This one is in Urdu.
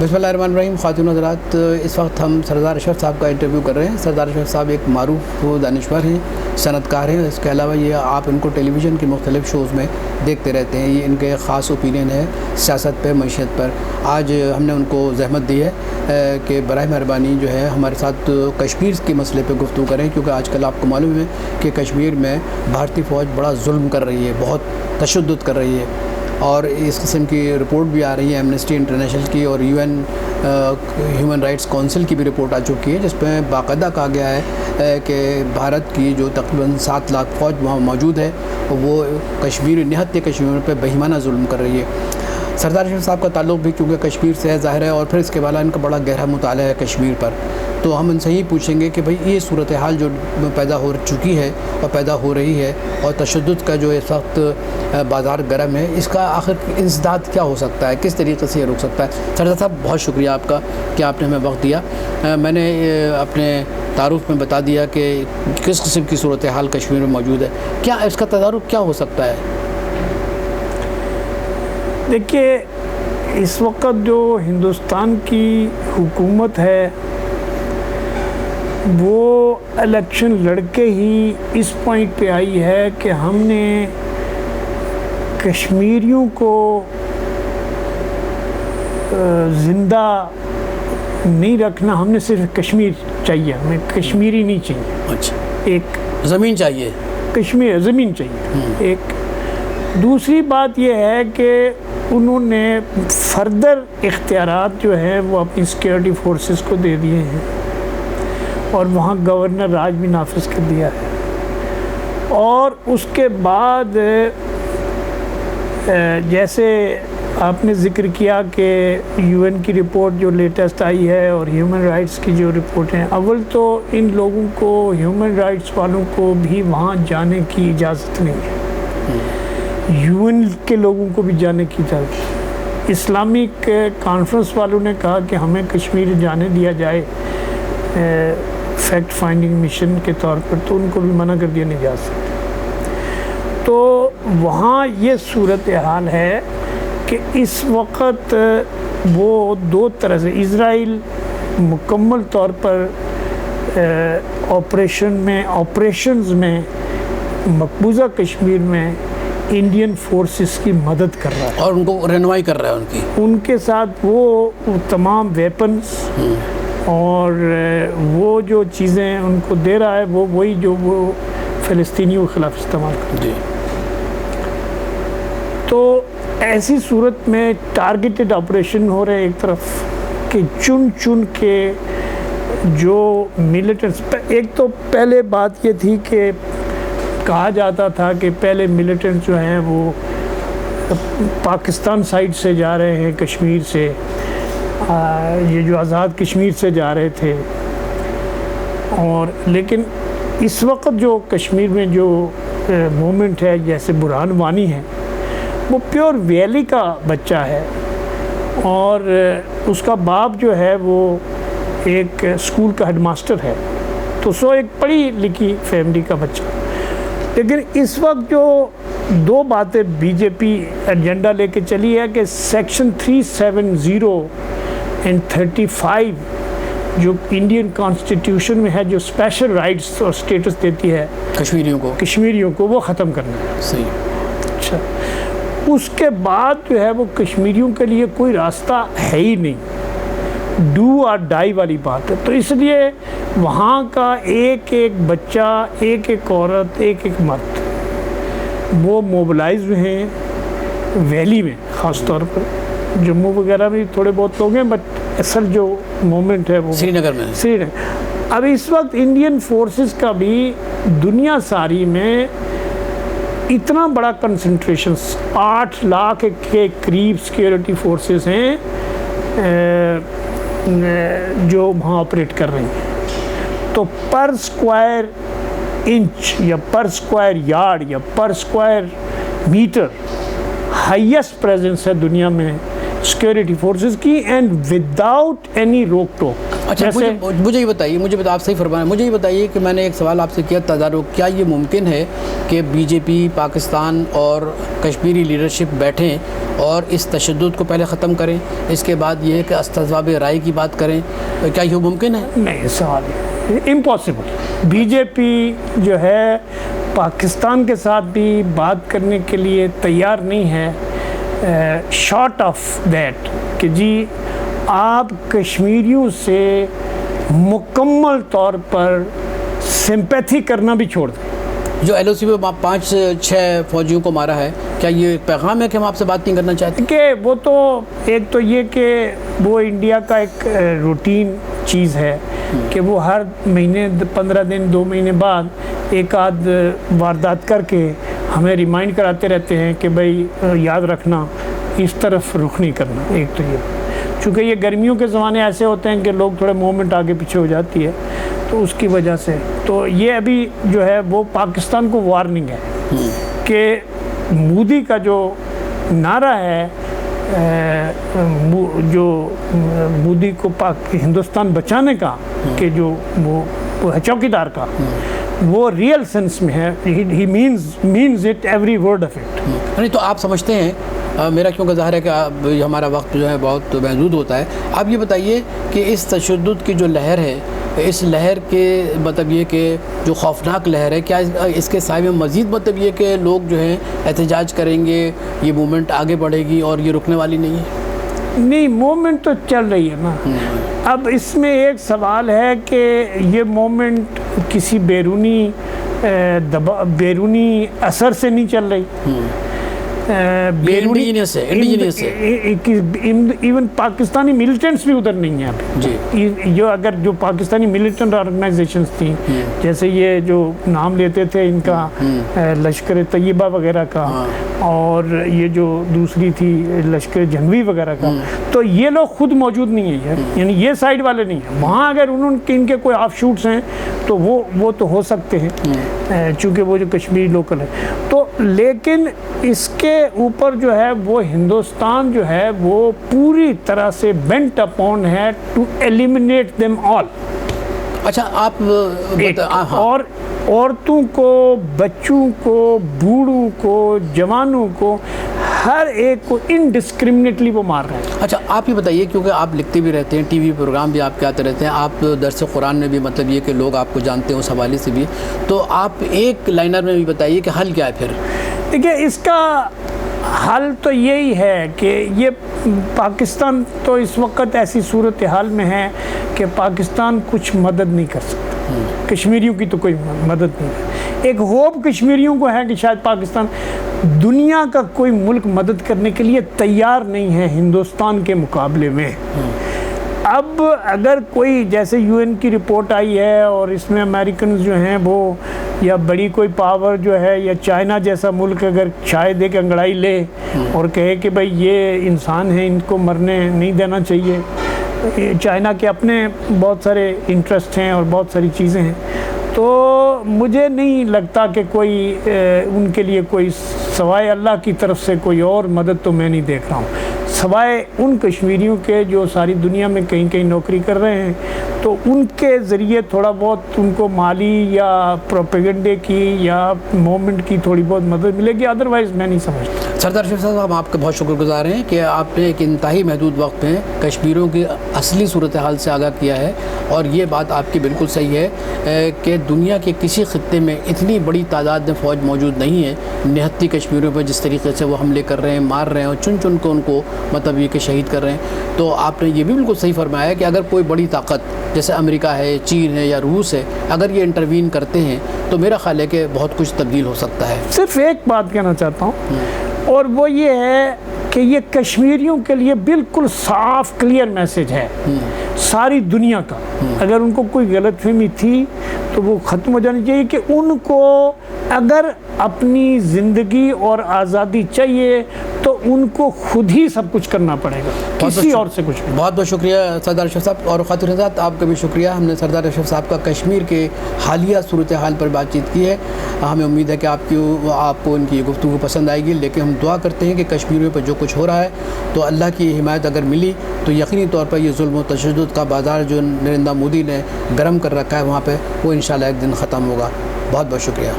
بسم اللہ الرحمن الرحیم. خواتین و حضرات، اس وقت ہم سردار اشرف صاحب کا انٹرویو کر رہے ہیں. سردار اشرف صاحب ایک معروف دانشور ہیں، صنعت کار ہیں. اس کے علاوہ یہ آپ ان کو ٹیلی ویژن کی مختلف شوز میں دیکھتے رہتے ہیں. یہ ان کے خاص اوپینین ہے سیاست پہ، معیشت پر. آج ہم نے ان کو زحمت دی ہے کہ برائے مہربانی جو ہے ہمارے ساتھ کشمیر کے مسئلے پہ گفتگو کریں، کیونکہ آج کل آپ کو معلوم ہے کہ کشمیر میں بھارتی فوج بڑا ظلم کر رہی ہے، بہت تشدد کر رہی ہے، اور اس قسم کی رپورٹ بھی آ رہی ہے ایمنسٹی انٹرنیشنل کی اور UN ہیومن رائٹس کونسل کی بھی رپورٹ آ چکی ہے، جس میں باقاعدہ کہا گیا ہے کہ بھارت کی جو تقریباً 7 لاکھ فوج وہاں موجود ہے، وہ کشمیر نہتے کشمیر پہ بہیمانہ ظلم کر رہی ہے. سردار اشرف صاحب کا تعلق بھی کیونکہ کشمیر سے ہے ظاہر ہے، اور پھر اس کے بعد ان کا بڑا گہرا مطالعہ ہے کشمیر پر. تو ہم ان سے ہی پوچھیں گے کہ بھئی یہ صورتحال جو پیدا ہو چکی ہے اور پیدا ہو رہی ہے، اور تشدد کا جو اس وقت بازار گرم ہے، اس کا آخر انسداد کیا ہو سکتا ہے، کس طریقے سے یہ رک سکتا ہے؟ سردار صاحب بہت شکریہ آپ کا کہ آپ نے ہمیں وقت دیا. میں نے اپنے تعارف میں بتا دیا کہ کس قسم کی صورتحال کشمیر میں موجود ہے. کیا اس کا تدارک کیا ہو سکتا ہے؟ دیکھیے، اس وقت جو ہندوستان کی حکومت ہے وہ الیکشن لڑ کے ہی اس پوائنٹ پہ آئی ہے کہ ہم نے کشمیریوں کو زندہ نہیں رکھنا، ہم نے صرف کشمیر چاہیے، ہمیں کشمیری نہیں چاہیے. اچھا، ایک زمین چاہیے، کشمیر زمین چاہیے. ایک دوسری بات یہ ہے کہ انہوں نے فردر اختیارات جو ہیں وہ اپنی سیکیورٹی فورسز کو دے دیے ہیں، اور وہاں گورنر راج بھی نافذ کر دیا ہے. اور اس کے بعد جیسے آپ نے ذکر کیا کہ UN کی رپورٹ جو لیٹسٹ آئی ہے اور ہیومن رائٹس کی جو رپورٹ ہیں، اول تو ان لوگوں کو، ہیومن رائٹس والوں کو بھی وہاں جانے کی اجازت نہیں ہے. UN کے لوگوں کو بھی جانے کی اجازت ہے. اسلامک کانفرنس والوں نے کہا کہ ہمیں کشمیر جانے دیا جائے فیکٹ فائنڈنگ مشن کے طور پر، تو ان کو بھی منع کر دیا نہیں جا سکتا. تو وہاں یہ صورتحال ہے کہ اس وقت وہ دو طرح سے اسرائیل مکمل طور پر آپریشنز میں مقبوضہ کشمیر میں انڈین فورسز کی مدد کر رہا ہے، اور ان کو رہنمائی کر رہا ہے ان کے ساتھ وہ تمام ویپنز اور وہ جو چیزیں ان کو دے رہا ہے وہی جو وہ فلسطینیوں کے خلاف استعمال کرتے ہیں. تو ایسی صورت میں ٹارگیٹڈ آپریشن ہو رہے ایک طرف کہ چن کے جو ملیٹنٹس، ایک تو پہلے بات یہ تھی کہ کہا جاتا تھا کہ پہلے ملیٹنٹس جو ہیں وہ پاکستان سائڈ سے جا رہے ہیں، کشمیر سے، یہ جو آزاد کشمیر سے جا رہے تھے. اور لیکن اس وقت جو کشمیر میں جو موومنٹ ہے، جیسے برہان وانی ہے، وہ پیور ویلی کا بچہ ہے، اور اس کا باپ جو ہے وہ ایک اسکول کا ہیڈ ماسٹر ہے. تو ایک پڑھی لکھی فیملی کا بچہ. لیکن اس وقت جو دو باتیں بی جے پی ایجنڈا لے کے چلی ہے کہ سیکشن 370 اینڈ 35 جو انڈین کانسٹیٹیوشن میں ہے، جو اسپیشل رائٹس اور اسٹیٹس دیتی ہے کشمیریوں کو وہ ختم کرنا ہے. صحیح. اچھا، اس کے بعد جو ہے وہ کشمیریوں کے لیے کوئی راستہ ہے ہی نہیں، ڈو اور ڈائی والی بات ہے. تو اس لیے وہاں کا ایک ایک بچہ، ایک ایک عورت، ایک ایک مرد وہ موبلائز ہیں ویلی میں. خاص طور پر جموں وغیرہ میں تھوڑے بہت لوگ ہیں، بٹ اصل جو مومنٹ ہے وہ سری نگر میں. اب اس وقت انڈین فورسز کا بھی دنیا ساری میں اتنا بڑا کنسنٹریشن، 8 لاکھ کے قریب سیکیورٹی فورسز ہیں جو وہاں آپریٹ کر رہی ہیں. تو پر سکوائر انچ یا پر سکوائر یارڈ یا پر سکوائر میٹر ہائیسٹ پریزنس ہے دنیا میں سیکیورٹی فورسز کی، اینڈ وداؤٹ اینی روک ٹوک. اچھا مجھے یہ بتائیے، آپ صحیح فرمائیں، مجھے یہ بتائیے کہ میں نے ایک سوال آپ سے کیا تدارک، کیا یہ ممکن ہے کہ بی جے پی پاکستان اور کشمیری لیڈرشپ بیٹھیں اور اس تشدد کو پہلے ختم کریں، اس کے بعد یہ ہے کہ استصواب رائے کی بات کریں، کیا یہ ممکن ہے؟ نہیں، سوال امپاسبل. بی جے پی جو ہے پاکستان کے ساتھ بھی بات کرنے کے لیے تیار نہیں ہے، شارٹ آف دیٹ کہ جی آپ کشمیریوں سے مکمل طور پر سمپیتھی کرنا بھی چھوڑ دیں. جو ایل او سی میں 5-6 فوجیوں کو مارا ہے، کیا یہ ایک پیغام ہے کہ ہم آپ سے بات نہیں کرنا چاہتے؟ کہ وہ تو ایک تو یہ کہ وہ انڈیا کا ایک روٹین چیز ہے کہ وہ ہر مہینے 15 دن 2 مہینے بعد ایک آدھ واردات کر کے ہمیں ریمائنڈ کراتے رہتے ہیں کہ بھائی یاد رکھنا اس طرف رخ نہیں کرنا. ایک تو یہ چونکہ یہ گرمیوں کے زمانے ایسے ہوتے ہیں کہ لوگ تھوڑے موومنٹ آگے پیچھے ہو جاتی ہے، تو اس کی وجہ سے تو یہ ابھی جو ہے وہ پاکستان کو وارننگ ہے کہ مودی کا جو نعرہ ہے، جو مودی کو ہندوستان بچانے کا کہ جو وہ ہے چوکیدار کا، وہ ریئل سینس میں ہے. He means it every word of it. نہیں تو آپ سمجھتے ہیں، میرا کیونکہ ظاہر ہے کہ ہمارا وقت جو ہے بہت محدود ہوتا ہے، آپ یہ بتائیے کہ اس تشدد کی جو لہر ہے، اس لہر کے مطلب یہ کہ جو خوفناک لہر ہے، کیا اس کے سائے میں مزید مطلب یہ کہ لوگ جو ہیں احتجاج کریں گے، یہ موومنٹ آگے بڑھے گی اور یہ رکنے والی نہیں ہے؟ نہیں، موومنٹ تو چل رہی ہے نا. اب اس میں ایک سوال ہے کہ یہ موومنٹ کسی بیرونی اثر سے نہیں چل رہی، ایون پاکستانی ملیٹنٹس بھی ادھر نہیں ہیں ابھی. جو پاکستانی ملیٹنٹ آرگنائزیشنز تھیں، جیسے یہ جو نام لیتے تھے ان کا لشکر طیبہ وغیرہ کا، اور یہ جو دوسری تھی لشکر جنگوی وغیرہ کا، تو یہ لوگ خود موجود نہیں ہیں، یعنی یہ سائڈ والے نہیں ہیں وہاں. اگر ان کے کوئی آف شوٹس ہیں تو وہ تو ہو سکتے ہیں چونکہ وہ جو کشمیری لوکل ہے. تو لیکن اس کے اوپر جو ہے وہ ہندوستان جو ہے وہ پوری طرح سے بینٹ اپون ہے ٹو ایلیمنیٹ دیم آل. اچھا آپ اور عورتوں کو، بچوں کو، بوڑھوں کو، جوانوں کو، ہر ایک کو انڈسکرمنیٹلی وہ مار رہے ہیں. اچھا آپ یہ بتائیے، کیونکہ آپ لکھتے بھی رہتے ہیں، ٹی وی پروگرام بھی آپ کے آتے رہتے ہیں، آپ درس قرآن میں بھی مطلب یہ کہ لوگ آپ کو جانتے ہیں اس حوالے سے بھی، تو آپ ایک لائنر میں بھی بتائیے کہ حل کیا ہے پھر؟ دیکھیے اس کا حل تو یہی ہے کہ یہ پاکستان تو اس وقت ایسی صورتحال میں ہے کہ پاکستان کچھ مدد نہیں کر سکتا، کشمیریوں کی تو کوئی مدد نہیں ہے. ایک ہوپ کشمیریوں کو ہے کہ شاید پاکستان، دنیا کا کوئی ملک مدد کرنے کے لیے تیار نہیں ہے ہندوستان کے مقابلے میں. اب اگر کوئی جیسے یو این کی رپورٹ آئی ہے اور اس میں امریکنز جو ہیں وہ، یا بڑی کوئی پاور جو ہے، یا چائنا جیسا ملک اگر چائے دے کے انگڑائی لے اور کہے کہ بھائی یہ انسان ہیں، ان کو مرنے نہیں دینا چاہیے. چائنا کے اپنے بہت سارے انٹرسٹ ہیں اور بہت ساری چیزیں ہیں، تو مجھے نہیں لگتا کہ کوئی ان کے لیے کوئی سوائے اللہ کی طرف سے کوئی اور مدد تو میں نہیں دیکھ رہا ہوں، سوائے ان کشمیریوں کے جو ساری دنیا میں کہیں کہیں نوکری کر رہے ہیں، تو ان کے ذریعے تھوڑا بہت ان کو مالی یا پروپیگنڈے کی یا موومنٹ کی تھوڑی بہت مدد ملے گی. ادروائز میں نہیں سمجھتا. سردار اشرف صاحب، ہم آپ کا بہت شکر گزار ہیں کہ آپ نے ایک انتہائی محدود وقت میں کشمیریوں کی اصلی صورتحال سے آگاہ کیا ہے، اور یہ بات آپ کی بالکل صحیح ہے کہ دنیا کے کسی خطے میں اتنی بڑی تعداد میں فوج موجود نہیں ہے نہتی کشمیریوں پر جس طریقے سے وہ حملے کر رہے ہیں، مار رہے ہیں اور چن چن کو ان کو مطلب یہ کہ شہید کر رہے ہیں. تو آپ نے یہ بھی بالکل صحیح فرمایا کہ اگر کوئی بڑی طاقت جیسے امریکہ ہے، چین ہے یا روس ہے، اگر یہ انٹروین کرتے ہیں تو میرا خیال ہے کہ بہت کچھ تبدیل ہو سکتا ہے. صرف ایک بات کہنا چاہتا ہوں، اور وہ یہ ہے کہ یہ کشمیریوں کے لیے بالکل صاف کلیئر میسج ہے ساری دنیا کا. اگر ان کو کوئی غلط فہمی تھی تو وہ ختم ہو جانی چاہیے کہ ان کو اگر اپنی زندگی اور آزادی چاہیے تو ان کو خود ہی سب کچھ کرنا پڑے گا, کسی اور سے کچھ نہیں. بہت بہت شکریہ سردار اشرف صاحب, اور خاتون حضرات آپ کا بھی شکریہ. ہم نے سردار اشرف صاحب کا کشمیر کے حالیہ صورتحال پر بات چیت کی ہے. ہمیں امید ہے کہ آپ کو ان کی یہ گفتگو پسند آئے گی, لیکن ہم دعا کرتے ہیں کہ کشمیر پر جو کچھ ہو رہا ہے تو اللہ کی حمایت اگر ملی تو یقینی طور پر یہ ظلم و تشدد کا بازار جو نریندر مودی نے گرم کر رکھا ہے وہاں پہ, وہ انشاءاللہ ایک دن ختم ہوگا. بہت بہت شکریہ.